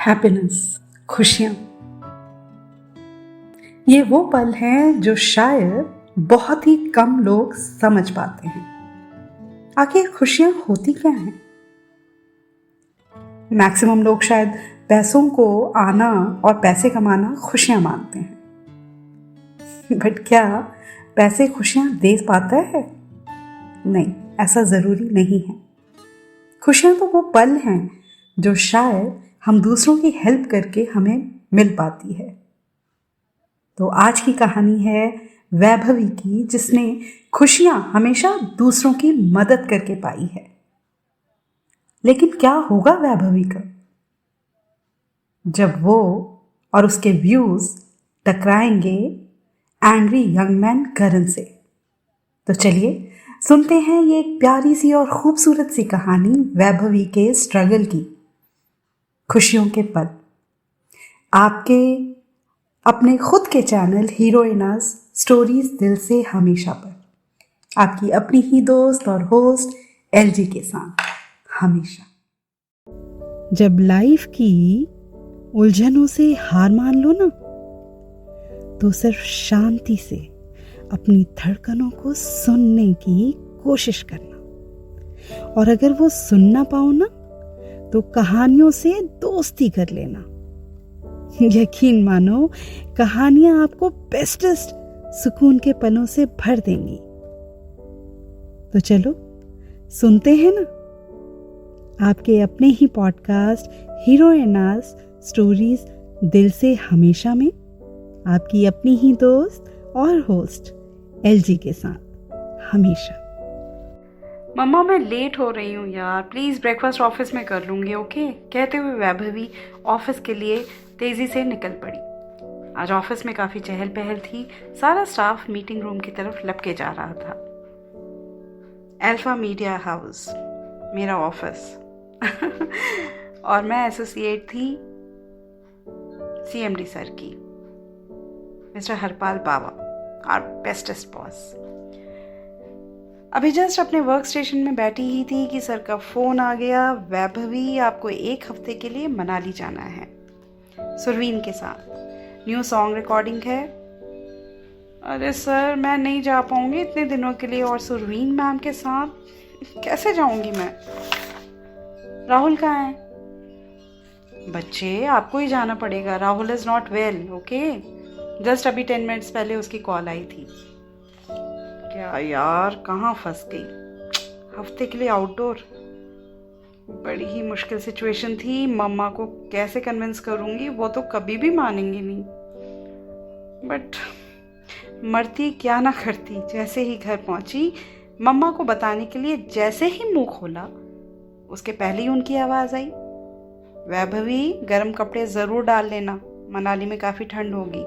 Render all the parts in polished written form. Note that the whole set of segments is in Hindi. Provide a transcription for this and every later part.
हैप्पीनेस, खुशियाँ, ये वो पल हैं जो शायद बहुत ही कम लोग समझ पाते हैं। आखिर खुशियाँ होती क्या हैं? मैक्सिमम लोग शायद पैसों को आना और पैसे कमाना खुशियाँ मानते हैं। बट क्या पैसे खुशियाँ दे पाता है? नहीं, ऐसा ज़रूरी नहीं है। खुशियाँ तो वो पल हैं जो शायद हम दूसरों की हेल्प करके हमें मिल पाती है। तो आज की कहानी है वैभवी की, जिसने खुशियाँ हमेशा दूसरों की मदद करके पाई है। लेकिन क्या होगा वैभवी का जब वो और उसके व्यूज टकराएंगे एंग्री यंग मैन करण से? तो चलिए सुनते हैं ये एक प्यारी सी और खूबसूरत सी कहानी वैभवी के स्ट्रगल की, खुशियों के पल, आपके अपने खुद के चैनल हीरोइनास स्टोरीज दिल से हमेशा पर, आपकी अपनी ही दोस्त और होस्ट एलजी के साथ हमेशा। जब लाइफ की उलझनों से हार मान लो ना, तो सिर्फ शांति से अपनी धड़कनों को सुनने की कोशिश करना, और अगर वो सुन ना पाओ ना, तो कहानियों से दोस्ती कर लेना। यकीन मानो, कहानियां आपको बेस्टेस्ट सुकून के पलों से भर देंगी। तो चलो सुनते हैं ना, आपके अपने ही पॉडकास्ट हीरोइनास स्टोरीज दिल से हमेशा में, आपकी अपनी ही दोस्त और होस्ट एलजी के साथ हमेशा। मम्मा मैं लेट हो रही हूँ यार, प्लीज़ ब्रेकफास्ट ऑफिस में कर लूँगी, ओके? कहते हुए वैभवी ऑफिस के लिए तेज़ी से निकल पड़ी। आज ऑफिस में काफ़ी चहल पहल थी। सारा स्टाफ मीटिंग रूम की तरफ लपके जा रहा था। अल्फा मीडिया हाउस मेरा ऑफिस और मैं एसोसिएट थी सीएमडी सर की, mister Harpal Baba, our bestest boss. अभी जस्ट अपने वर्क स्टेशन में बैठी ही थी कि सर का फ़ोन आ गया। वैभवी, आपको 1 हफ्ते के लिए मनाली जाना है सुरवीन के साथ, न्यू सॉन्ग रिकॉर्डिंग है। अरे सर, मैं नहीं जा पाऊंगी इतने दिनों के लिए, और सुरवीन मैम के साथ कैसे जाऊंगी मैं? राहुल कहाँ है? बच्चे, आपको ही जाना पड़ेगा। Rahul is not well, okay? Just अभी 10 मिनट्स पहले उसकी कॉल आई थी। क्या यार, कहाँ फंस गई? हफ्ते के लिए आउटडोर, बड़ी ही मुश्किल सिचुएशन थी। मम्मा को कैसे कन्विंस करूंगी? वो तो कभी भी मानेंगी नहीं। बट मरती क्या ना करती। जैसे ही घर पहुंची, मम्मा को बताने के लिए जैसे ही मुंह खोला, उसके पहले ही उनकी आवाज आई, वैभवी गर्म कपड़े जरूर डाल लेना, मनाली में काफी ठंड होगी,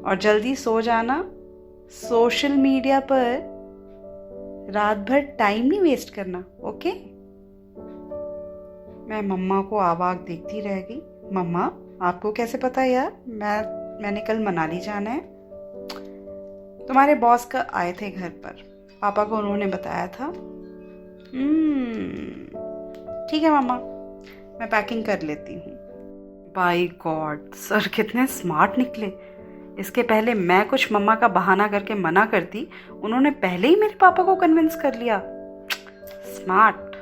और जल्दी सो जाना। सोशल मीडिया पर रात भर टाइम नहीं वेस्ट करना, ओके? मैं मम्मा को आवाज़ देखती रह गई। मम्मा, आपको कैसे पता यार मैंने कल मनाली जाना है? तुम्हारे बॉस का आए थे घर पर, पापा को उन्होंने बताया था। ठीक है मम्मा, मैं पैकिंग कर लेती हूँ। बाय गॉड, सर कितने स्मार्ट निकले। इसके पहले मैं कुछ मम्मा का बहाना करके मना करती, उन्होंने पहले ही मेरे पापा को कन्विंस कर लिया। स्मार्ट।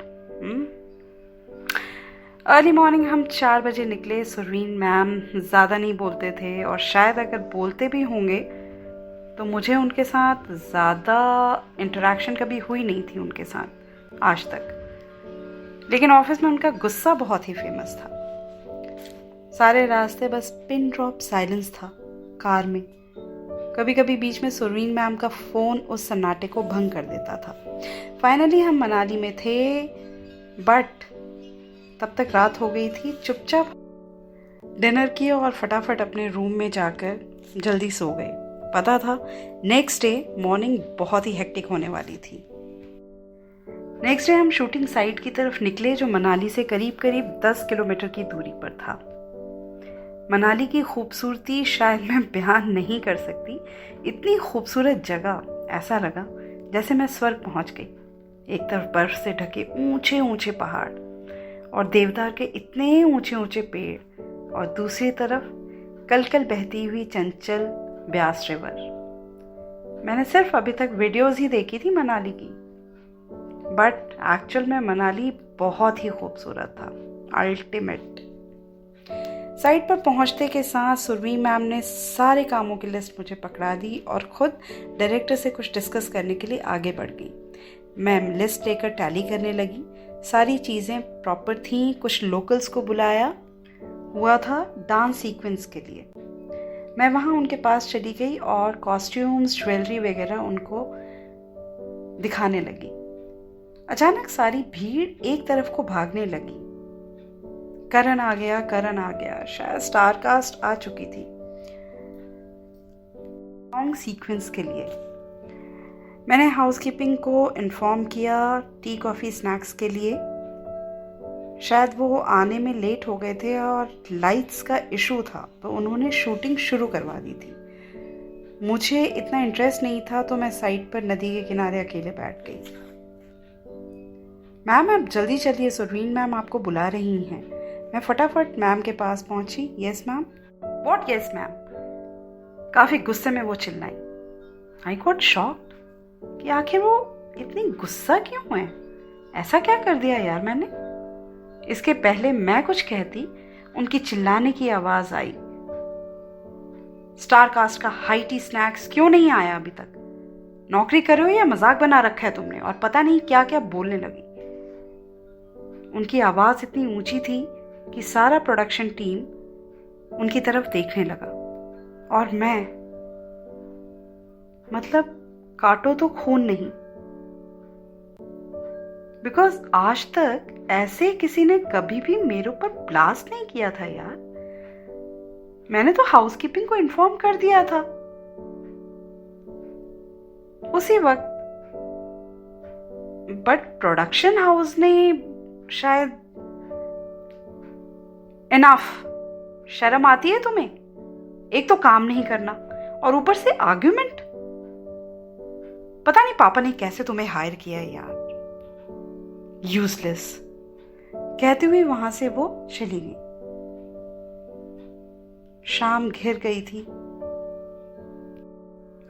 अर्ली मॉर्निंग हम 4 बजे निकले। सुरवीन मैम ज़्यादा नहीं बोलते थे, और शायद अगर बोलते भी होंगे तो मुझे उनके साथ ज़्यादा इंटरेक्शन कभी हुई नहीं थी उनके साथ आज तक। लेकिन ऑफिस में उनका गुस्सा बहुत ही फेमस था। सारे रास्ते बस पिन ड्रॉप साइलेंस था कार में। कभी कभी बीच में सुरवीन मैम का फ़ोन उस सन्नाटे को भंग कर देता था। फाइनली हम मनाली में थे, बट तब तक रात हो गई थी। चुपचाप डिनर किया और फटाफट अपने रूम में जाकर जल्दी सो गए। पता था नेक्स्ट डे मॉर्निंग बहुत ही हेक्टिक होने वाली थी। नेक्स्ट डे हम शूटिंग साइट की तरफ निकले, जो मनाली से करीब करीब 10 किलोमीटर की दूरी पर था। मनाली की खूबसूरती शायद मैं बयान नहीं कर सकती। इतनी खूबसूरत जगह, ऐसा लगा जैसे मैं स्वर्ग पहुंच गई। एक तरफ बर्फ से ढके ऊंचे ऊंचे पहाड़ और देवदार के इतने ऊंचे ऊंचे पेड़, और दूसरी तरफ कल कल बहती हुई चंचल ब्यास रिवर। मैंने सिर्फ अभी तक वीडियोस ही देखी थी मनाली की, बट एक्चुअल में मनाली बहुत ही खूबसूरत था, अल्टीमेट। साइट पर पहुंचते के साथ सुरभि मैम ने सारे कामों की लिस्ट मुझे पकड़ा दी और खुद डायरेक्टर से कुछ डिस्कस करने के लिए आगे बढ़ गई। मैम लिस्ट लेकर टैली करने लगी। सारी चीज़ें प्रॉपर थी। कुछ लोकल्स को बुलाया हुआ था डांस सीक्वेंस के लिए। मैं वहाँ उनके पास चली गई और कॉस्ट्यूम्स, ज्वेलरी वगैरह उनको दिखाने लगी। अचानक सारी भीड़ एक तरफ को भागने लगी। करण आ गया, शायद स्टार कास्ट आ चुकी थी सॉन्ग सीक्वेंस के लिए। मैंने हाउसकीपिंग को इन्फॉर्म किया टी, कॉफ़ी, स्नैक्स के लिए। शायद वो आने में लेट हो गए थे और लाइट्स का इशू था, तो उन्होंने शूटिंग शुरू करवा दी थी। मुझे इतना इंटरेस्ट नहीं था, तो मैं साइड पर नदी के किनारे अकेले बैठ गई। मैम आप जल्दी चलिए, सुरवीन मैम आपको बुला रही हैं। मैं फटाफट मैम के पास पहुंची। Yes ma'am. What yes ma'am? काफ़ी गुस्से में वो चिल्लाई। आई गॉट शॉक्ड कि आखिर वो इतनी गुस्सा क्यों है। ऐसा क्या कर दिया यार मैंने? इसके पहले मैं कुछ कहती, उनकी चिल्लाने की आवाज आई। स्टार कास्ट का हाई टी स्नैक्स क्यों नहीं आया अभी तक? नौकरी कर रहे हो या मजाक बना रखा है तुमने? और पता नहीं क्या क्या बोलने लगी। उनकी आवाज इतनी ऊंची थी कि सारा प्रोडक्शन टीम उनकी तरफ देखने लगा। और मैं, मतलब काटो तो खून नहीं, बिकॉज आज तक ऐसे किसी ने कभी भी मेरे ऊपर ब्लास्ट नहीं किया था यार। मैंने तो हाउसकीपिंग को इन्फॉर्म कर दिया था उसी वक्त, बट प्रोडक्शन हाउस ने शायद। इनफ। शर्म आती है तुम्हें? एक तो काम नहीं करना और ऊपर से आर्ग्यूमेंट। पता नहीं पापा ने कैसे तुम्हें हायर किया है यार, यूजलेस। कहते हुए वहां से वो चली गई। शाम घिर गई थी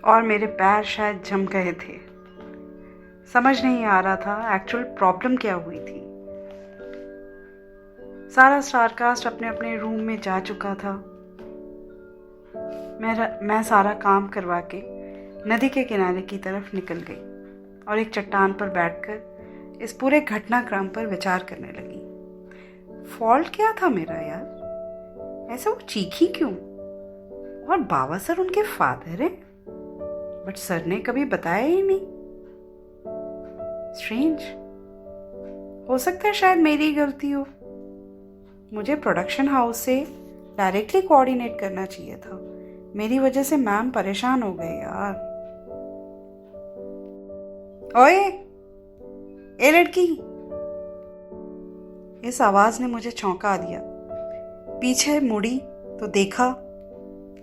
और मेरे पैर शायद जम गए थे। समझ नहीं आ रहा था एक्चुअल प्रॉब्लम क्या हुई थी। सारा स्टारकास्ट अपने अपने रूम में जा चुका था। मैं सारा काम करवा के नदी के किनारे की तरफ निकल गई और एक चट्टान पर बैठकर इस पूरे घटनाक्रम पर विचार करने लगी। फॉल्ट क्या था मेरा यार? ऐसे वो चीखी क्यों? और बाबा सर उनके फादर हैं, बट सर ने कभी बताया ही नहीं। स्ट्रेंज। हो सकता है शायद मेरी गलती हो। मुझे प्रोडक्शन हाउस से डायरेक्टली कोऑर्डिनेट करना चाहिए था। मेरी वजह से मैम परेशान हो गए यार। ओए ए लड़की! इस आवाज ने मुझे चौंका दिया। पीछे मुड़ी तो देखा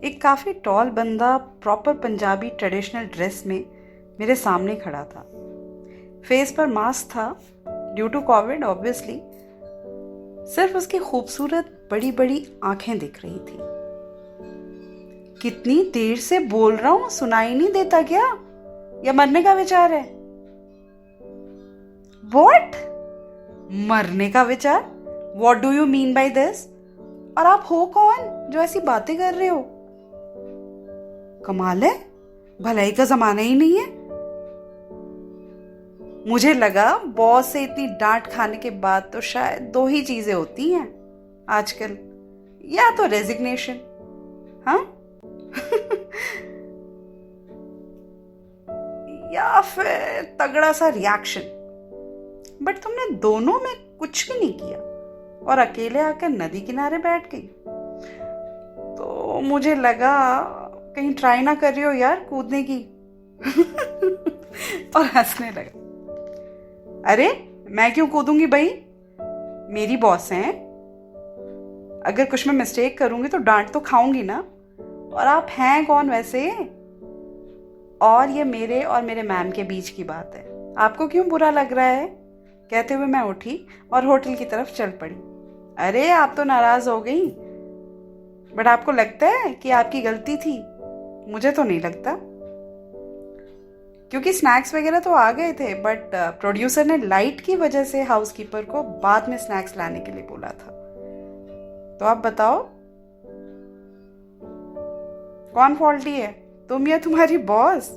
एक काफी टॉल बंदा प्रॉपर पंजाबी ट्रेडिशनल ड्रेस में मेरे सामने खड़ा था। फेस पर मास्क था ड्यू टू कोविड ऑब्वियसली। सिर्फ उसकी खूबसूरत बड़ी बड़ी आंखें दिख रही थी। कितनी देर से बोल रहा हूं, सुनाई नहीं देता क्या? या मरने का विचार है? What? मरने का विचार? What do you mean by this? और आप हो कौन जो ऐसी बातें कर रहे हो? कमाल है, भलाई का जमाना ही नहीं है। मुझे लगा बॉस से इतनी डांट खाने के बाद तो शायद दो ही चीजें होती हैं आजकल, या तो रेजिग्नेशन, हाँ या फिर तगड़ा सा रिएक्शन। बट तुमने दोनों में कुछ भी नहीं किया और अकेले आकर नदी किनारे बैठ गई। तो मुझे लगा कहीं ट्राई ना कर रही हो यार कूदने की। और हंसने लगा। अरे मैं क्यों कूदूंगी भाई, मेरी बॉस हैं। अगर कुछ मैं मिस्टेक करूंगी तो डांट तो खाऊंगी ना। और आप हैं कौन वैसे? और ये मेरे और मेरे मैम के बीच की बात है, आपको क्यों बुरा लग रहा है? कहते हुए मैं उठी और होटल की तरफ चल पड़ी। अरे आप तो नाराज हो गई, बट आपको लगता है कि आपकी गलती थी? मुझे तो नहीं लगता, क्योंकि स्नैक्स वगैरह तो आ गए थे, बट प्रोड्यूसर ने लाइट की वजह से हाउसकीपर को बाद में स्नैक्स लाने के लिए बोला था। तो आप बताओ कौन फॉल्टी है, तुम या तुम्हारी बॉस?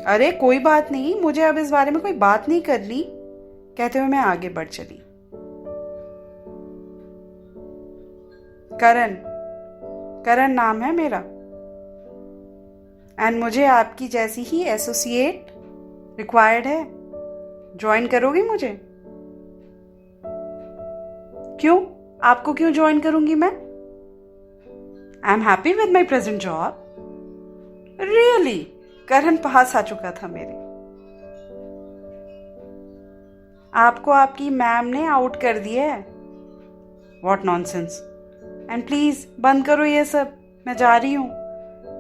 अरे कोई बात नहीं, मुझे अब इस बारे में कोई बात नहीं करनी, कहते हुए मैं आगे बढ़ चली। करण नाम है मेरा, एंड मुझे आपकी जैसी ही एसोसिएट रिक्वायर्ड है। ज्वाइन करोगी मुझे? क्यों? आपको क्यों ज्वाइन करूंगी मैं? I am happy with my present job. Really? Karan पास आ चुका था मेरे। आपको आपकी मैम ने आउट कर दिया है। What nonsense. एंड प्लीज बंद करो ये सब, मैं जा रही हूं।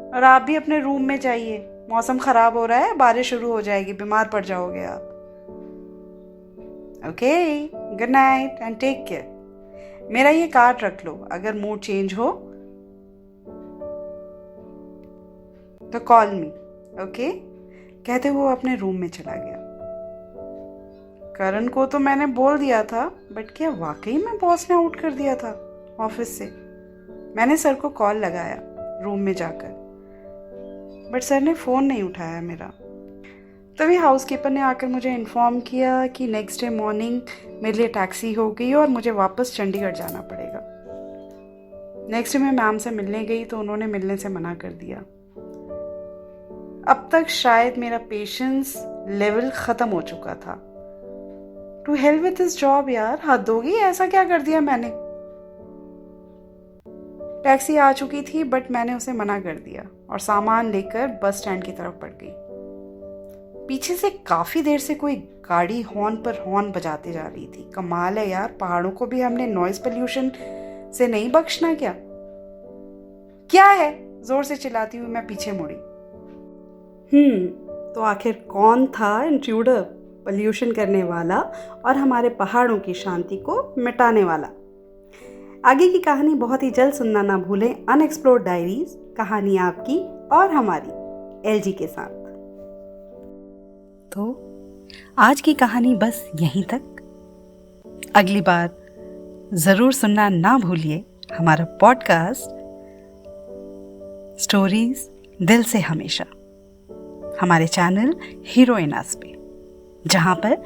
और आप भी अपने रूम में जाइए, मौसम खराब हो रहा है, बारिश शुरू हो जाएगी, बीमार पड़ जाओगे आप। Okay, good night and take care. मेरा ये कार्ड रख लो, अगर मूड चेंज हो तो कॉल मी, ओके? कहते वो अपने रूम में चला गया। करण को तो मैंने बोल दिया था, बट क्या वाकई में बॉस ने आउट कर दिया था ऑफिस से? मैंने सर को कॉल लगाया रूम में जाकर, बट सर ने फ़ोन नहीं उठाया मेरा। तभी हाउसकीपर ने आकर मुझे इन्फॉर्म किया कि नेक्स्ट डे मॉर्निंग मेरे लिए टैक्सी हो गई और मुझे वापस चंडीगढ़ जाना पड़ेगा। नेक्स्ट डे मैं मैम से मिलने गई तो उन्होंने मिलने से मना कर दिया। अब तक शायद मेरा पेशेंस लेवल ख़त्म हो चुका था। To hell with this job यार, हद होगी, ऐसा क्या कर दिया मैंने? टैक्सी आ चुकी थी, बट मैंने उसे मना कर दिया और सामान लेकर बस स्टैंड की तरफ बढ़ गई। पीछे से काफी देर से कोई गाड़ी हॉर्न पर हॉर्न बजाते जा रही थी। कमाल है यार, पहाड़ों को भी हमने नॉइज पोल्यूशन से नहीं बख्शना क्या? क्या है? जोर से चिल्लाती हुई मैं पीछे मुड़ी। तो आखिर कौन था इंट्रूडर, पोल्यूशन करने वाला और हमारे पहाड़ों की शांति को मिटाने वाला? आगे की कहानी बहुत ही जल्द सुनना ना भूलें। अनएक्सप्लोर्ड डायरीज, कहानी आपकी और हमारी एलजी के साथ। तो आज की कहानी बस यहीं तक। अगली बार ज़रूर सुनना ना भूलिए हमारा पॉडकास्ट स्टोरीज दिल से हमेशा, हमारे चैनल हीरोइनास पे, जहाँ पर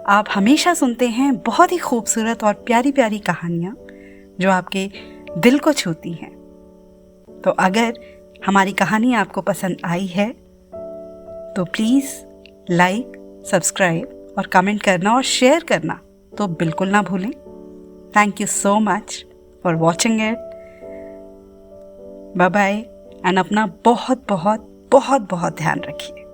आप हमेशा सुनते हैं बहुत ही खूबसूरत और प्यारी प्यारी कहानियाँ जो आपके दिल को छूती हैं। तो अगर हमारी कहानी आपको पसंद आई है तो प्लीज़ लाइक, सब्सक्राइब और कमेंट करना और शेयर करना तो बिल्कुल ना भूलें। Thank you so much for watching it. Bye bye and अपना बहुत बहुत बहुत बहुत ध्यान रखिए।